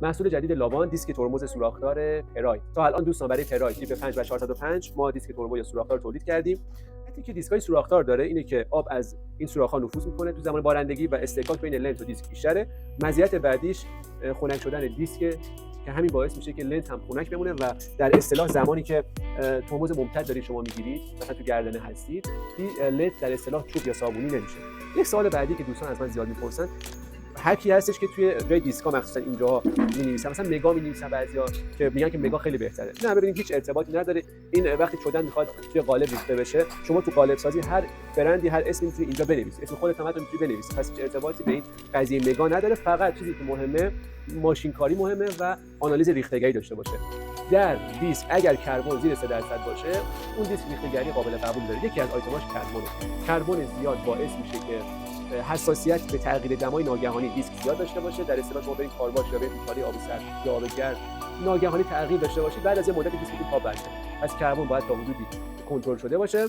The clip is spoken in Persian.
محصول جدید لاوان دیسک ترمز سوراخ‌دار پراید. تا الان دوستان برای پراید تیپ 5 و 405 ما دیسک ترمز یا سوراخ‌دار تولید کردیم. وقتی که دیسکای سوراخ‌دار داره اینه که آب از این سوراخ‌ها نفوذ میکنه تو زمان بارندگی و استحکاک بین لنت و دیسک بیشتره. مزیت بعدیش خنک شدن دیسک که همین باعث میشه که لنت هم خنک بمونه و در اصطلاح زمانی که ترمز ممتد دارید شما میگیرید مثلا تو گردنه هستید لنت در اصطلاح چوب یا صابونی نمیشه. یک سوال بعدی که دوستان از من زیاد میپرسن هر کی هستش که توی جای دیسکا مخصوصا اینجاها می‌نویسن مثلا مگا می‌نویسن بعضیا که میگن که مگا خیلی بهتره. نه ببینید هیچ ارتباطی نداره. این وقتی چدن میخواد توی قالب ریخته بشه شما تو قالب سازی هر برندی هر اسمی میتونی اینجا بنویسی، اسم خودت هم میتونی بنویسی، پس هیچ ارتباطی به این قضیه مگا نداره. فقط چیزی که مهمه ماشین کاری مهمه و آنالیز ریختگی داشته باشه. در دیسک اگر کربن زیر 3% باشه اون دیسک ریختگی قابل قبول داره. یکی از آیتماش کربونه. کربن زیاد باعث میشه که حساسیت به تغییر دمای ناگهانی دیسک زیاد داشته باشه. در اصطلاح شما برید کارواش یا برید کاری آب سرد یا آب گرم ناگهانی تغییر داشته باشید بعد از یه مدت دیسک پا برشه. پس کربن باید تا حدودی کنترل شده باشه.